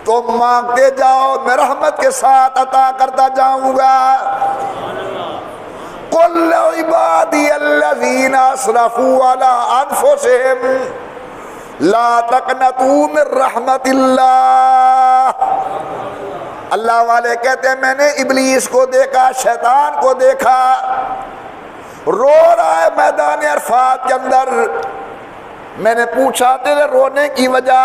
تم مانگتے جاؤ، میں رحمت کے ساتھ عطا کرتا جاؤں گا. قل عبادی الذین اسرفوا علی انفسہم لا تقنطوا من رحمت اللہ. اللہ والے کہتے ہیں میں نے ابلیس کو دیکھا، شیطان کو دیکھا، رو رہا ہے میدان عرفات کے اندر. میں نے پوچھا تیرے رونے کی وجہ،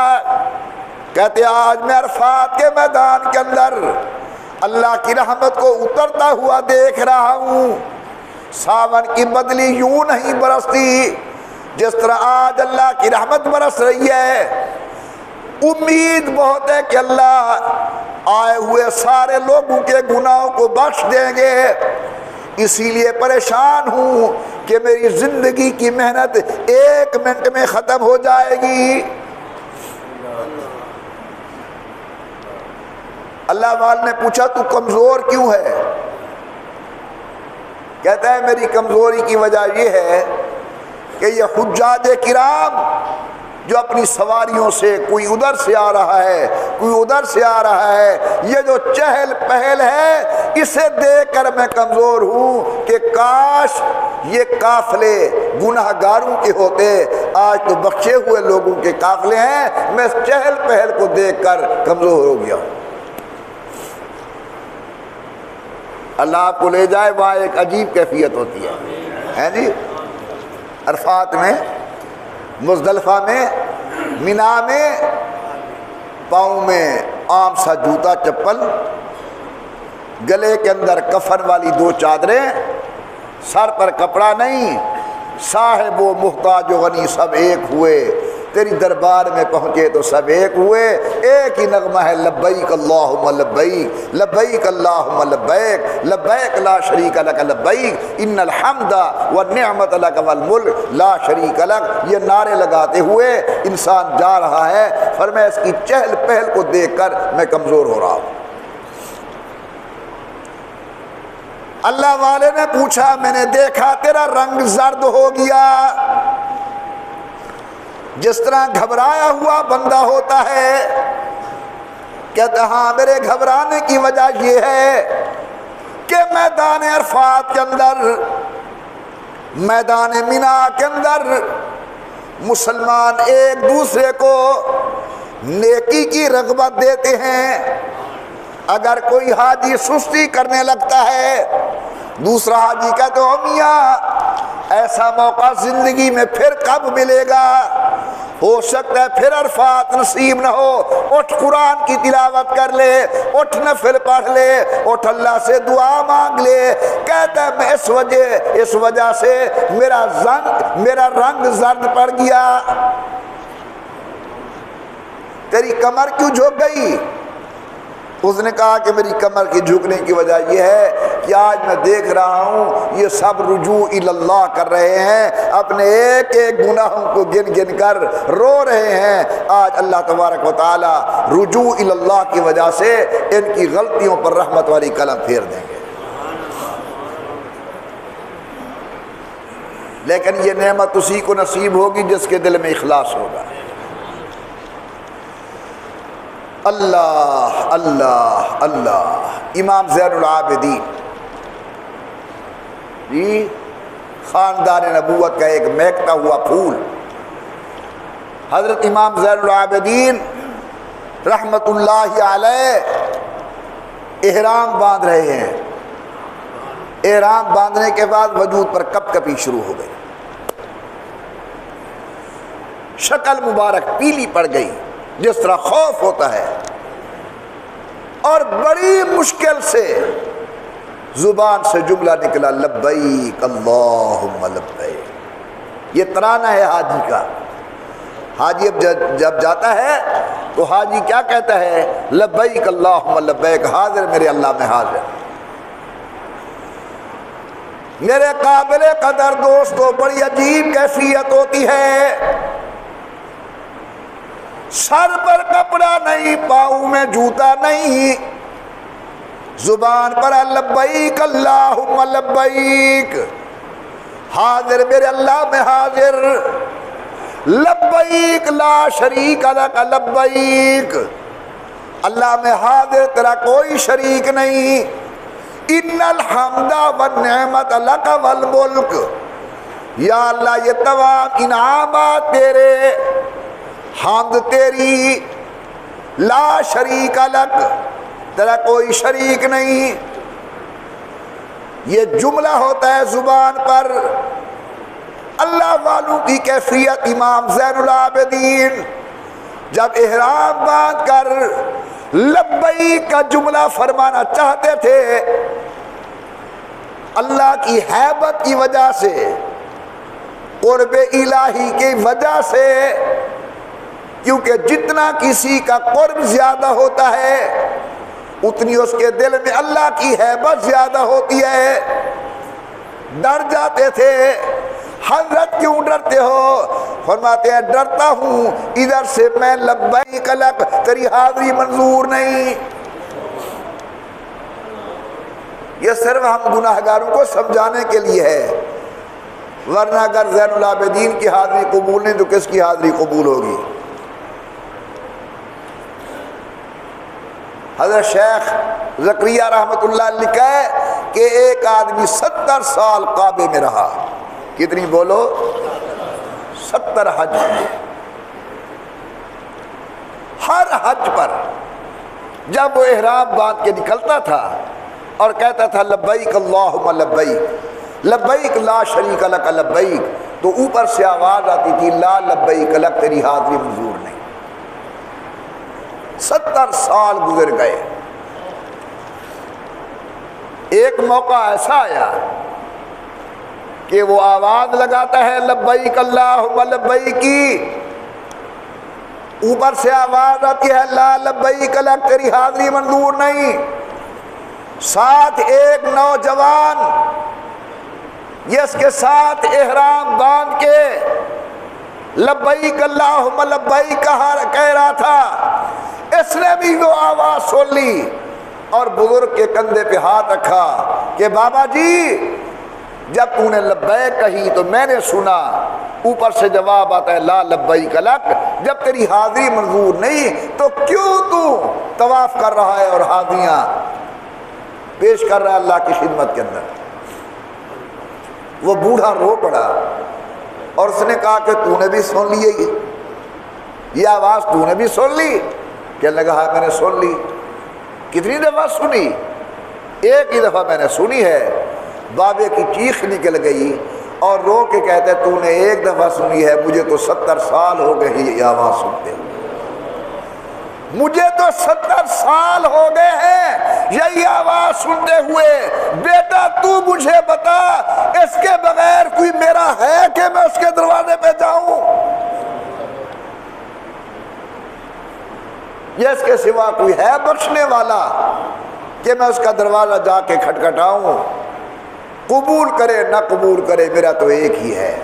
کہتے آج میں عرفات کے میدان کے اندر اللہ کی رحمت کو اترتا ہوا دیکھ رہا ہوں. ساون کی بدلی یوں نہیں برستی جس طرح آج اللہ کی رحمت برس رہی ہے. امید بہت ہے کہ اللہ آئے ہوئے سارے لوگوں کے گناہوں کو بخش دیں گے. اسی لیے پریشان ہوں کہ میری زندگی کی محنت 1 منٹ میں ختم ہو جائے گی. اللہ والے نے پوچھا تو کمزور کیوں ہے؟ کہتا ہے میری کمزوری کی وجہ یہ ہے کہ یہ حجاج کرام جو اپنی سواریوں سے کوئی ادھر سے آ رہا ہے، کوئی ادھر سے آ رہا ہے، یہ جو چہل پہل ہے، اسے دیکھ کر میں کمزور ہوں کہ کاش یہ قافلے گناہ گاروں کے ہوتے. آج تو بخشے ہوئے لوگوں کے قافلے ہیں، میں اس چہل پہل کو دیکھ کر کمزور ہو گیا ہوں. اللہ آپ کو لے جائے، وہاں ایک عجیب کیفیت ہوتی ہے جی. عرفات میں، مزدلفہ میں، مینا میں، پاؤں میں عام سا جوتا چپل، گلے کے اندر کفن والی 2 چادریں، سر پر کپڑا نہیں، صاحب و محتاج و غنی سب ایک ہوئے. تیری دربار میں پہنچے تو سب ایک ہوئے. ایک ہی نغمہ ہے، لبیک اللہم لبیک، لبیک اللہم لبیک، لبیک لا شریک لک لبیک، ان الحمد والنعمت لک والملک لا شریک لک. یہ نعرے لگاتے ہوئے انسان جا رہا ہے. فرمایا اس کی چہل پہل کو دیکھ کر میں کمزور ہو رہا ہوں. اللہ والے نے پوچھا میں نے دیکھا تیرا رنگ زرد ہو گیا، جس طرح گھبرایا ہوا بندہ ہوتا ہے۔ کہتا ہاں میرے گھبرانے کی وجہ یہ ہے کہ میدان عرفات کے اندر، میدان مینا کے اندر مسلمان ایک دوسرے کو نیکی کی رغبت دیتے ہیں۔ اگر کوئی حاجی سستی کرنے لگتا ہے، دوسرا حاجی کہتے ہو میاں ایسا موقع زندگی میں پھر کب ملے گا، ہو سکتا ہے پھر عرفات نصیب نہ ہو، اٹھ قرآن کی تلاوت کر لے، اٹھ نفل پڑھ لے، اٹھ اللہ سے دعا مانگ لے۔ کہتا ہے میں اس وجہ سے میرا رنگ زرد پڑ گیا۔ تیری کمر کیوں جھک گئی؟ اس نے کہا کہ میری کمر کی جھکنے کی وجہ یہ ہے کہ آج میں دیکھ رہا ہوں یہ سب رجوع اللہ کر رہے ہیں، اپنے ایک ایک گناہوں کو گن گن کر رو رہے ہیں۔ آج اللہ تبارک و تعالی رجوع اللہ کی وجہ سے ان کی غلطیوں پر رحمت والی قلم پھیر دیں گے۔ لیکن یہ نعمت اسی کو نصیب ہوگی جس کے دل میں اخلاص ہوگا۔ اللہ اللہ اللہ۔ امام زین العابدین جی خاندان نبوت کا ایک مہکتا ہوا پھول، حضرت امام زین العابدین رحمت اللہ علیہ احرام باندھ رہے ہیں۔ احرام باندھنے کے بعد وجود پر کپ کپی شروع ہو گئی، شکل مبارک پیلی پڑ گئی جس طرح خوف ہوتا ہے، اور بڑی مشکل سے زبان سے جملہ نکلا لبیک اللہم لبیک۔ یہ ترانہ ہے حاجی کا۔ حاجی اب جب جاتا ہے تو حاجی کیا کہتا ہے؟ لبیک اللہم لبیک، حاضر میرے اللہ میں حاضر۔ میرے قابل قدر دوستو بڑی عجیب کیفیت ہوتی ہے، سر پر کپڑا نہیں، پاؤں میں جوتا نہیں، زبان پر لبیک اللہم لبیک، حاضر میرے اللہ میں حاضر، لبیک لا شریک لک لبیک، اللہ میں حاضر تیرا کوئی شریک نہیں، ان الحمد والنعمت لک والملک، یا اللہ یہ تمام انعامات تیرے، حمد تیری، لا شریک لک تیرا کوئی شریک نہیں۔ یہ جملہ ہوتا ہے زبان پر۔ اللہ والوں کی کیفیت امام زین العابدین جب احرام باندھ کر لبیک کا جملہ فرمانا چاہتے تھے، اللہ کی ہیبت کی وجہ سے، قرب الہی کی وجہ سے، کیونکہ جتنا کسی کا قرب زیادہ ہوتا ہے اتنی اس کے دل میں اللہ کی ہیبت زیادہ ہوتی ہے، ڈر جاتے تھے۔ حضرت کیوں ڈرتے ہو؟ فرماتے ہیں ڈرتا ہوں ادھر سے میں لبیک لک تیری حاضری منظور نہیں۔ یہ صرف ہم گناہگاروں کو سمجھانے کے لیے ہے، ورنہ اگر زین العابدین کی حاضری قبول نہیں تو کس کی حاضری قبول ہوگی؟ حضرت شیخ زکریا رحمت اللہ علیہ لکھا ہے کہ ایک آدمی 70 سال کعبے میں رہا۔ کتنی بولو؟ 70 حج۔ ہر حج پر جب وہ احرام باندھ کے نکلتا تھا اور کہتا تھا لبیک اللہم لبیک لبیک لا شریک لک لبیک، تو اوپر سے آواز آتی تھی لا لبیک لک تیری حاضری منظور نہیں۔ 70 سال گزر گئے، ایک موقع ایسا آیا کہ وہ آواز لگاتا ہے لبیک اللہم لبیک کی، اوپر سے آواز آتی ہے لا لبیک لک تیری حاضری منظور نہیں۔ ساتھ ایک نوجوان جس کے ساتھ احرام باندھ کے لبیک اللہم لبیک کہہ رہا تھا، اس نے بھی وہ آواز سن لی، اور بزرگ کے کندھے پہ ہاتھ رکھا کہ بابا جی جب تو نے لبیک کہی تو میں نے سنا، اوپر سے جواب آتا ہے لا لبیک لک، جب تیری حاضری منظور نہیں تو کیوں تو طواف کر رہا ہے اور حاضریاں پیش کر رہا ہے اللہ کی خدمت کے اندر؟ وہ بوڑھا رو پڑا اور اس نے کہا کہ تو نے بھی سن لی یہ آواز، تو نے بھی سن لی؟ کہنے لگا ہاں میں نے سن لی۔ کتنی دفعہ سنی؟ ایک ہی دفعہ میں نے سنی ہے۔ بابے کی چیخ نکل گئی اور رو کے کہتے تو نے ایک دفعہ سنی ہے، مجھے تو 70 سال ہو گئے یہ آواز سنتے ہوئے، مجھے تو 70 سال ہو گئے ہیں یہی آواز سنتے ہوئے۔ بیٹا تو مجھے بتا اس کے بغیر کوئی میرا ہے کہ میں اس کے دروازے پہ جاؤں؟ یہ اس کے سوا کوئی ہے بخشنے والا کہ میں اس کا دروازہ جا کے کھٹکھٹاؤں؟ قبول کرے نہ قبول کرے میرا تو ایک ہی ہے۔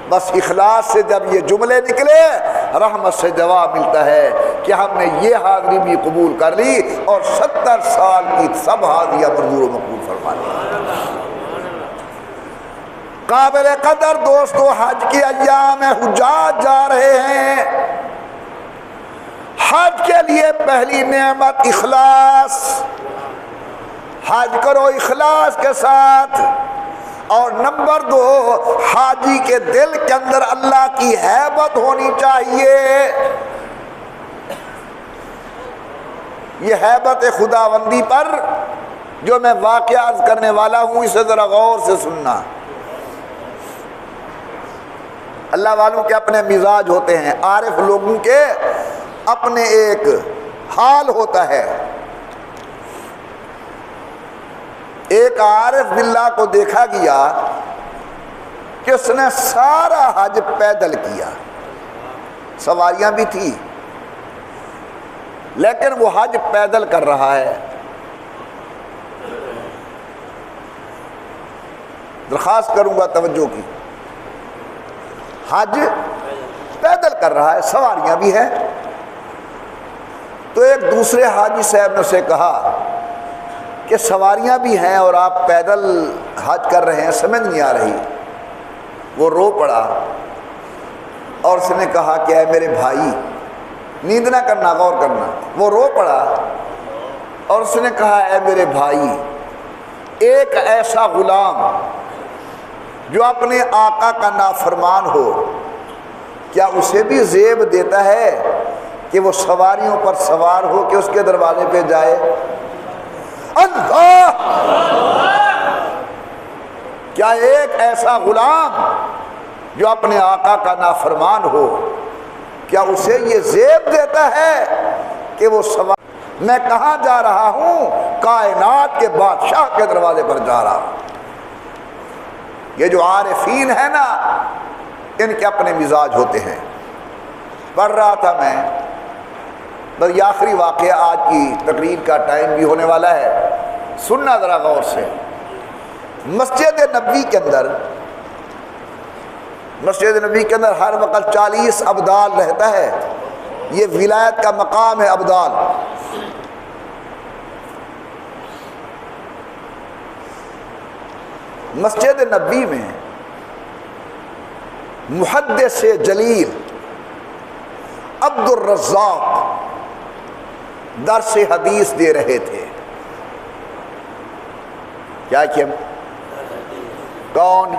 بس اخلاص سے جب یہ جملے نکلے رحمت سے جواب ملتا ہے کہ ہم نے یہ حاضری بھی قبول کر لی اور 70 سال کی سب حاضریاں منظور و مقبول فرما لی۔ قابل قدر دوستو، حج کے ایام حجاج جا رہے ہیں۔ حج کے لیے پہلی نعمت اخلاص، حج کرو اخلاص کے ساتھ، اور نمبر 2 حاجی کے دل کے اندر اللہ کی ہیبت ہونی چاہیے۔ یہ ہیبت خداوندی پر جو میں واقعہ عرض کرنے والا ہوں اسے ذرا غور سے سننا۔ اللہ والوں کے اپنے مزاج ہوتے ہیں، عارف لوگوں کے اپنے ایک حال ہوتا ہے۔ ایک عارف باللہ کو دیکھا گیا کہ اس نے سارا حج پیدل کیا، سواریاں بھی تھی لیکن وہ حج پیدل کر رہا ہے۔ درخواست کروں گا توجہ کی، حج پیدل کر رہا ہے، سواریاں بھی ہیں۔ تو ایک دوسرے حاجی صاحب نے اسے کہا کہ سواریاں بھی ہیں اور آپ پیدل حج کر رہے ہیں، سمجھ نہیں آ رہی۔ وہ رو پڑا اور اس نے کہا کہ اے میرے بھائی، نیند نہ کرنا، غور کرنا۔ وہ رو پڑا اور اس نے کہا اے میرے بھائی، ایک ایسا غلام جو اپنے آقا کا نافرمان ہو، کیا اسے بھی زیب دیتا ہے کہ وہ سواریوں پر سوار ہو کے اس کے دروازے پہ جائے؟ اللہ! کیا ایک ایسا غلام جو اپنے آقا کا نافرمان ہو، کیا اسے یہ زیب دیتا ہے کہ وہ سوار؟ میں کہاں جا رہا ہوں؟ کائنات کے بادشاہ کے دروازے پر جا رہا ہوں۔ یہ جو عارفین ہیں نا، ان کے اپنے مزاج ہوتے ہیں۔ پڑھ رہا تھا میں، بس یہ آخری واقعہ، آج کی تقریر کا ٹائم بھی ہونے والا ہے، سننا ذرا غور سے۔ مسجد نبوی کے اندر ہر وقت 40 ابدال رہتا ہے، یہ ولایت کا مقام ہے ابدال۔ مسجد نبوی میں محدث جلیل عبد الرزاق درس حدیث دے رہے تھے۔ کیا کون؟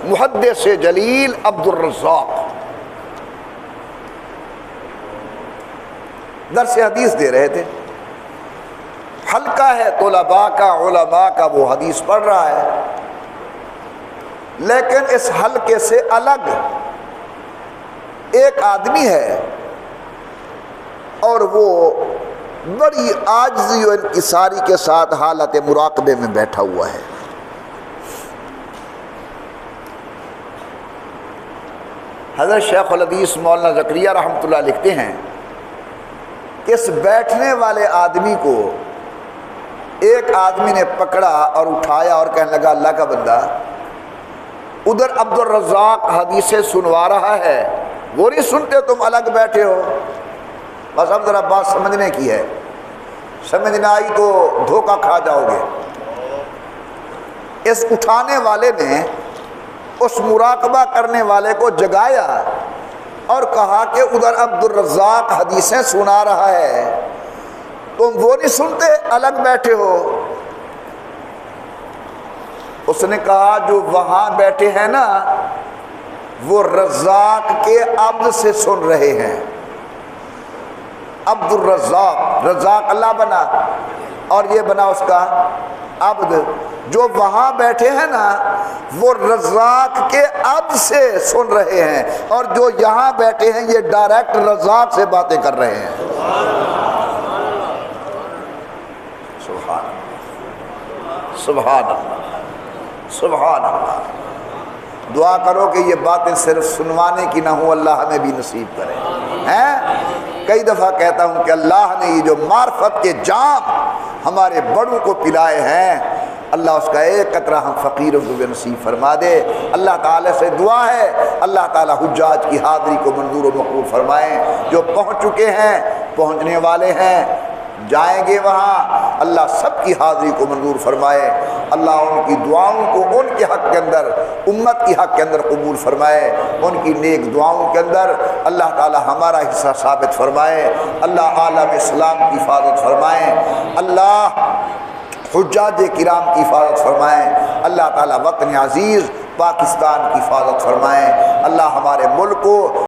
محدث جلیل عبد الرزاق درس حدیث دے رہے تھے۔ حلقہ ہے طلباء کا، علماء کا، وہ حدیث پڑھ رہا ہے، لیکن اس حلقے سے الگ ایک آدمی ہے اور وہ بڑی عاجزی و انکساری کے ساتھ حالت مراقبے میں بیٹھا ہوا ہے۔ حضرت شیخ الحدیث مولانا زکریا رحمۃ اللہ لکھتے ہیں کہ اس بیٹھنے والے آدمی کو ایک آدمی نے پکڑا اور اٹھایا اور کہنے لگا اللہ کا بندہ، ادھر عبد الرزاق حدیثیں سنوا رہا ہے، وہ نہیں سنتے، تم الگ بیٹھے ہو۔ بس اب ذرا بات سمجھنے کی ہے۔ سمجھ نہ آئی تو دھوکہ کھا جاؤ گے۔ اس اٹھانے والے نے اس مراقبہ کرنے والے کو جگایا اور کہا کہ ادھر عبد الرزاق حدیثیں سنا رہا ہے، تم وہ نہیں سنتے، الگ بیٹھے ہو؟ اس نے کہا جو وہاں بیٹھے ہیں نا وہ رزاق کے عبد سے سن رہے ہیں۔ عبد الرزاق، رزاق اللہ بنا اور یہ بنا اس کا عبد، جو وہاں بیٹھے ہیں نا وہ رزاق کے عبد سے سن رہے ہیں، اور جو یہاں بیٹھے ہیں یہ ڈائریکٹ رزاق سے باتیں کر رہے ہیں۔ سبحان اللہ، سبحان اللہ، سبحان اللہ۔ دعا کرو کہ یہ باتیں صرف سنوانے کی نہ ہوں، اللہ ہمیں بھی نصیب کرے۔ کئی دفعہ کہتا ہوں کہ اللہ نے یہ جو معرفت کے جام ہمارے بڑوں کو پلائے ہیں، اللہ اس کا ایک قطرہ ہم فقیروں کو بھی نصیب فرما دے۔ اللہ تعالیٰ سے دعا ہے اللہ تعالیٰ حجاج کی حاضری کو منظور و مقبول فرمائیں، جو پہنچ چکے ہیں، پہنچنے والے ہیں، جائیں گے وہاں، اللہ سب کی حاضری کو منظور فرمائے۔ اللہ ان کی دعاؤں کو ان کے حق کے اندر، امت کی حق کے اندر قبول فرمائے، ان کی نیک دعاؤں کے اندر اللہ تعالی ہمارا حصہ ثابت فرمائے۔ اللہ عالم اسلام کی حفاظت فرمائے، اللہ حجاج کرام کی حفاظت فرمائیں، اللہ تعالی وطن عزیز پاکستان کی حفاظت فرمائیں، اللہ ہمارے ملک کو